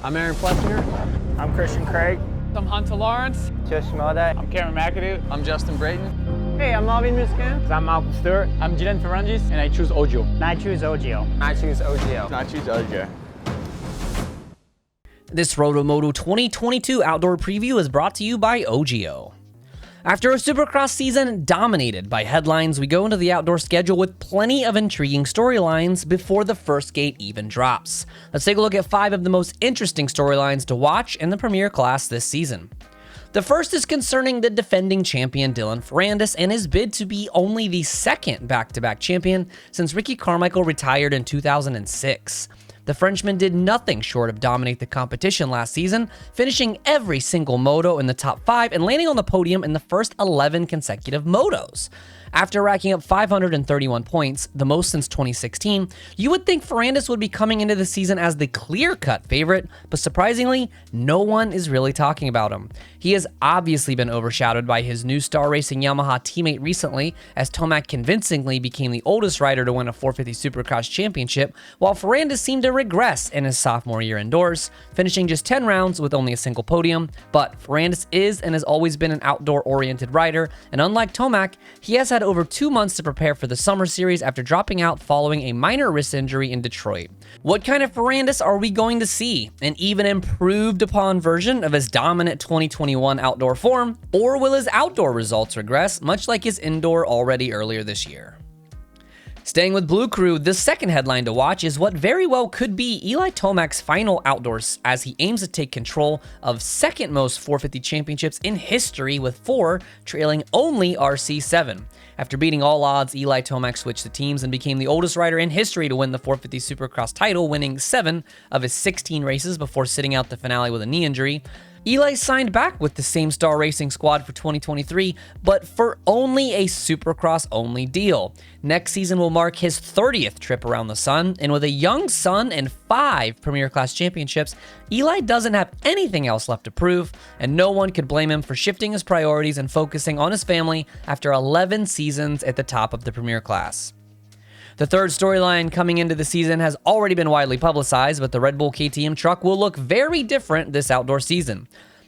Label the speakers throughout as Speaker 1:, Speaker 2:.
Speaker 1: I'm Aaron Plessinger.
Speaker 2: I'm Christian Craig.
Speaker 3: I'm Hunter Lawrence.
Speaker 2: Josh Schmalday.
Speaker 3: I'm Cameron McAdoo.
Speaker 1: I'm Justin Brayton.
Speaker 2: Hey, I'm Marvin Muscan.
Speaker 3: I'm Malcolm Stewart. I'm Dylan Ferrandis, and I choose Ojo.
Speaker 2: And I choose Ogio.
Speaker 1: I choose OGL.
Speaker 4: I choose Ojo.
Speaker 5: This RotoMoto 2022 outdoor preview is brought to you by OGO. After a Supercross season dominated by headlines, we go into the outdoor schedule with plenty of intriguing storylines before the first gate even drops. Let's take a look at 5 of the most interesting storylines to watch in the Premier class this season. The first is concerning the defending champion Dylan Ferrandis and his bid to be only the second back-to-back champion since Ricky Carmichael retired in 2006. The Frenchman did nothing short of dominate the competition last season, finishing every single moto in the top 5 and landing on the podium in the first 11 consecutive motos. After racking up 531 points, the most since 2016, you would think Ferrandis would be coming into the season as the clear-cut favorite, but surprisingly, no one is really talking about him. He has obviously been overshadowed by his new Star Racing Yamaha teammate recently, as Tomac convincingly became the oldest rider to win a 450 Supercross championship, while Ferrandis seemed to regress in his sophomore year indoors, finishing just 10 rounds with only a single podium. But Ferrandis is and has always been an outdoor-oriented rider, and unlike Tomac, he has had over 2 months to prepare for the summer series after dropping out following a minor wrist injury in Detroit. What kind of Ferrandis are we going to see? An even improved upon version of his dominant 2021 outdoor form, or will his outdoor results regress, much like his indoor already earlier this year? Staying with Blue Crew, the second headline to watch is what very well could be Eli Tomac's final outdoors as he aims to take control of second most 450 championships in history with 4, trailing only RC7. After beating all odds, Eli Tomac switched to teams and became the oldest rider in history to win the 450 Supercross title, winning 7 of his 16 races before sitting out the finale with a knee injury. Eli signed back with the same Star Racing squad for 2023, but for only a Supercross-only deal. Next season will mark his 30th trip around the sun, and with a young son and 5 Premier Class championships, Eli doesn't have anything else left to prove, and no one could blame him for shifting his priorities and focusing on his family after 11 seasons at the top of the Premier Class. The third storyline coming into the season has already been widely publicized, but the Red Bull KTM truck will look very different this outdoor season.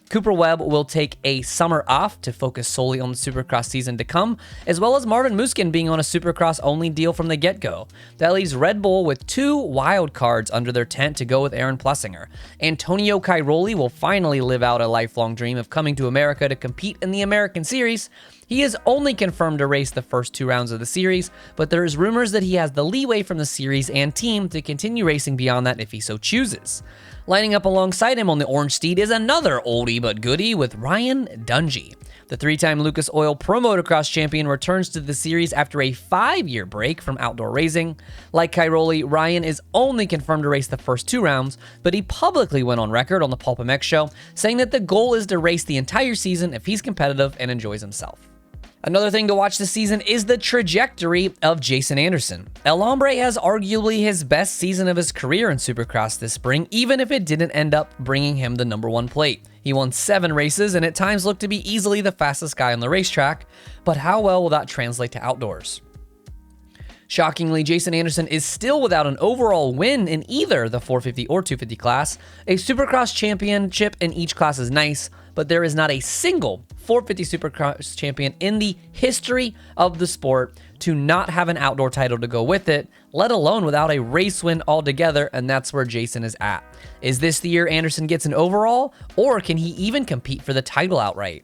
Speaker 5: Cooper Webb will take a summer off to focus solely on the Supercross season to come, as well as Marvin Musquin being on a Supercross-only deal from the get-go. That leaves Red Bull with 2 wild cards under their tent to go with Aaron Plessinger. Antonio Cairoli will finally live out a lifelong dream of coming to America to compete in the American Series. He is only confirmed to race the first 2 rounds of the series, but there is rumors that he has the leeway from the series and team to continue racing beyond that if he so chooses. Lining up alongside him on the orange steed is another oldie but goodie with Ryan Dungy. The 3-time Lucas Oil Pro Motocross champion returns to the series after a 5-year break from outdoor racing. Like Cairoli, Ryan is only confirmed to race the first 2 rounds, but he publicly went on record on the Pulp MX show, saying that the goal is to race the entire season if he's competitive and enjoys himself. Another thing to watch this season is the trajectory of Jason Anderson. El Hombre has arguably his best season of his career in Supercross this spring, even if it didn't end up bringing him the #1 plate. He won 7 races and at times looked to be easily the fastest guy on the racetrack, but how well will that translate to outdoors? Shockingly, Jason Anderson is still without an overall win in either the 450 or 250 class. A Supercross championship in each class is nice, but there is not a single 450 Supercross champion in the history of the sport to not have an outdoor title to go with it, let alone without a race win altogether, and that's where Jason is at. Is this the year Anderson gets an overall, or can he even compete for the title outright?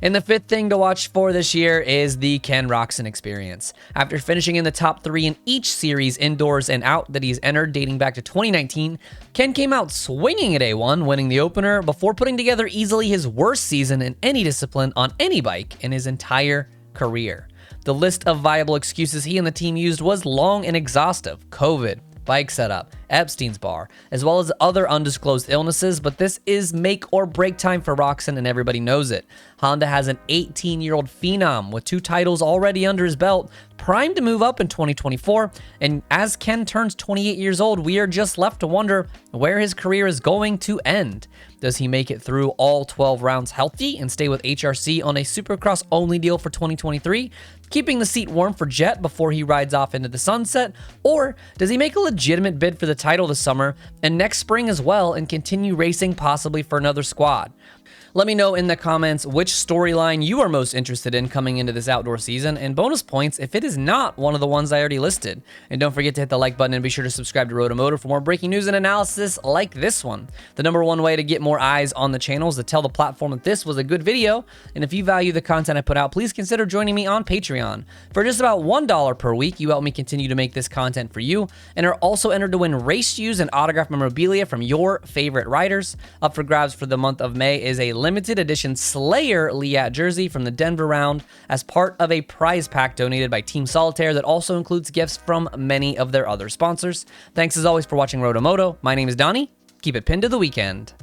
Speaker 5: And the 5th thing to watch for this year is the Ken Rockson Experience. After finishing in the top 3 in each series indoors and out that he's entered dating back to 2019, Ken came out swinging at A1, winning the opener before putting together easily his worst season in any discipline on any bike in his entire career. The list of viable excuses he and the team used was long and exhaustive: COVID, bike setup, Epstein's bar, as well as other undisclosed illnesses, but this is make or break time for Roczen and everybody knows it. Honda has an 18-year-old phenom with 2 titles already under his belt, primed to move up in 2024, and as Ken turns 28 years old, we are just left to wonder where his career is going to end. Does he make it through all 12 rounds healthy and stay with HRC on a Supercross only deal for 2023, keeping the seat warm for Jet before he rides off into the sunset? Or does he make a legitimate bid for the title this summer and next spring as well and continue racing possibly for another squad? Let me know in the comments which storyline you are most interested in coming into this outdoor season, and bonus points if it is not one of the ones I already listed. And don't forget to hit the like button and be sure to subscribe to RotoMoto for more breaking news and analysis like this one. The #1 way to get more eyes on the channel is to tell the platform that this was a good video, and if you value the content I put out, please consider joining me on Patreon. For just about $1 per week, you help me continue to make this content for you, and are also entered to win race shoes and autographed memorabilia from your favorite riders. Up for grabs for the month of May is a limited edition Slayer Liat jersey from the Denver round as part of a prize pack donated by Team Solitaire that also includes gifts from many of their other sponsors. Thanks as always for watching RotoMoto. My name is Donnie. Keep it pinned to the weekend.